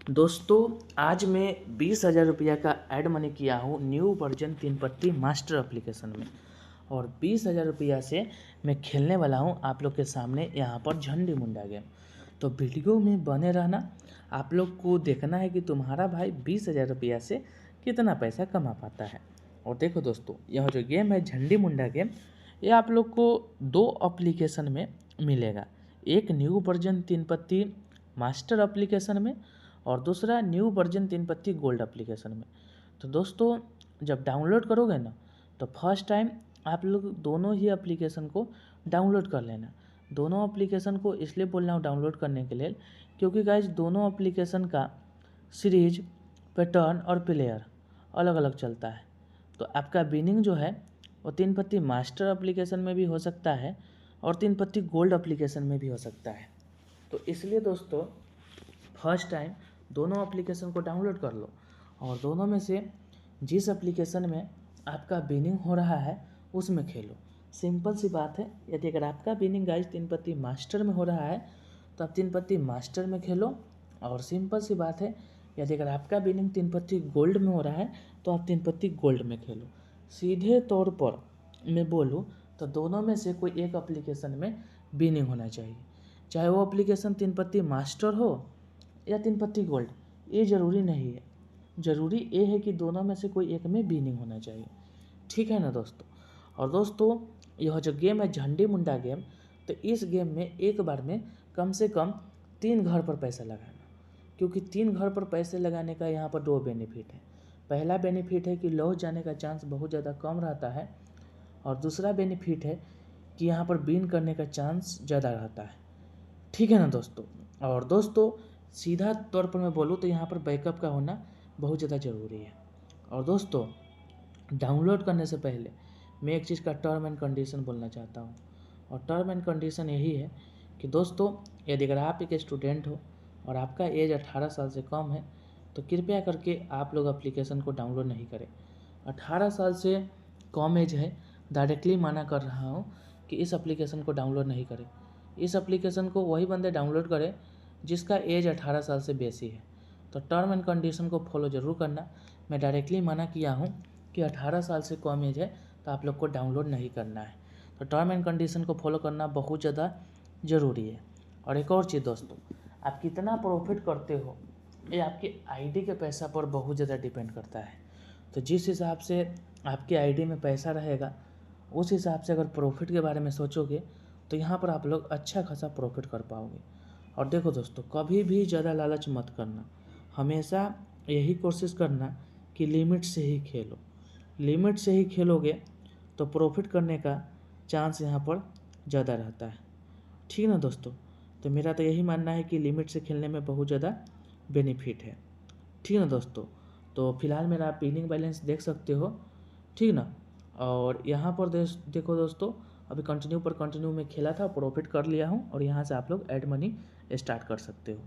दोस्तों आज मैं 20,000 रुपया का ऐड मनी किया हूँ न्यू वर्जन 3 पत्ती मास्टर एप्लीकेशन में। और 20,000 रुपया से मैं खेलने वाला हूँ आप लोग के सामने यहाँ पर झंडी मुंडा गेम। तो वीडियो में बने रहना, आप लोग को देखना है कि तुम्हारा भाई 20,000 रुपया से कितना पैसा कमा पाता है। और देखो दोस्तों, यह जो गेम है झंडी मुंडा गेम, ये आप लोग को 2 एप्लीकेशन में मिलेगा। एक न्यू वर्जन 3 पत्ती मास्टर एप्लीकेशन में और दूसरा न्यू वर्जन 3 पत्ती गोल्ड एप्लीकेशन में। तो दोस्तों जब डाउनलोड करोगे ना, तो फर्स्ट टाइम आप लोग दोनों ही एप्लीकेशन को डाउनलोड कर लेना। दोनों एप्लीकेशन को इसलिए बोल रहा हूँ डाउनलोड करने के लिए, क्योंकि गाइज दोनों एप्लीकेशन का सीरीज, पैटर्न और प्लेयर अलग अलग चलता है। तो आपका विनिंग जो है वो 3 पत्ती मास्टर एप्लीकेशन में भी हो सकता है और 3 पत्ती गोल्ड एप्लीकेशन में भी हो सकता है। तो इसलिए दोस्तों फर्स्ट टाइम दोनों एप्लीकेशन को डाउनलोड कर लो और दोनों में से जिस एप्लीकेशन में आपका विनिंग हो रहा है उसमें खेलो। सिंपल सी बात है। यदि अगर आपका विनिंग गाइज 3 पत्ती मास्टर में हो रहा है तो आप 3 पत्ती मास्टर में खेलो। और सिंपल सी बात है, यदि अगर आपका विनिंग 3 पत्ती गोल्ड में हो रहा है तो आप 3 पत्ती गोल्ड में खेलो। सीधे तौर पर मैं बोलूँ तो दोनों में से कोई एक एप्लीकेशन में विनिंग होना चाहिए, चाहे वो एप्लीकेशन 3 पत्ती मास्टर हो या 3 पत्ती गोल्ड। ये ज़रूरी नहीं है, ज़रूरी ये है कि दोनों में से कोई एक में विनिंग होना चाहिए। ठीक है ना दोस्तों। और दोस्तों यह जो गेम है झंडी मुंडा गेम, तो इस गेम में एक बार में कम से कम 3 घर पर पैसा लगाना, क्योंकि 3 घर पर पैसे लगाने का यहाँ पर 2 बेनिफिट है। पहला बेनिफिट है कि लॉस जाने का चांस बहुत ज़्यादा कम रहता है और दूसरा बेनिफिट है कि यहाँ पर विन करने का चांस ज़्यादा रहता है। ठीक है ना दोस्तों। और दोस्तों सीधा तौर पर मैं बोलूँ तो यहाँ पर बैकअप का होना बहुत ज़्यादा ज़रूरी है। और दोस्तों डाउनलोड करने से पहले मैं एक चीज़ का टर्म एंड कंडीशन बोलना चाहता हूँ। और टर्म एंड कंडीशन यही है कि दोस्तों यदि अगर आप एक स्टूडेंट हो और आपका एज 18 साल से कम है तो कृपया करके आप लोग एप्लीकेशन को डाउनलोड नहीं करें। 18 साल से कम एज है, डायरेक्टली मना कर रहा हूँ कि इस एप्लीकेशन को डाउनलोड नहीं करें। इस एप्लीकेशन को वही बंदे डाउनलोड करें जिसका एज 18 साल से बेसी है। तो टर्म एंड कंडीशन को फॉलो ज़रूर करना। मैं डायरेक्टली मना किया हूँ कि 18 साल से कम एज है तो आप लोग को डाउनलोड नहीं करना है। तो टर्म एंड कंडीशन को फॉलो करना बहुत ज़्यादा ज़रूरी है। और एक और चीज़ दोस्तों, आप कितना प्रॉफिट करते हो ये आपकी आईडी के पैसा पर बहुत ज़्यादा डिपेंड करता है। तो जिस हिसाब से आपकी आईडी में पैसा रहेगा उस हिसाब से अगर प्रॉफिट के बारे में सोचोगे तो यहाँ पर आप लोग अच्छा खासा प्रॉफिट कर पाओगे। और देखो दोस्तों, कभी भी ज़्यादा लालच मत करना, हमेशा यही कोशिश करना कि लिमिट से ही खेलो। लिमिट से ही खेलोगे तो प्रॉफिट करने का चांस यहाँ पर ज़्यादा रहता है। ठीक है ना दोस्तों। तो मेरा तो यही मानना है कि लिमिट से खेलने में बहुत ज़्यादा बेनिफिट है। ठीक है ना दोस्तों। तो फिलहाल मेरा विनिंग बैलेंस देख सकते हो, ठीक ना। और यहाँ पर देखो दोस्तों, अभी कंटिन्यू में खेला था, प्रॉफिट कर लिया हूँ और यहाँ से आप लोग ऐड मनी स्टार्ट कर सकते हो।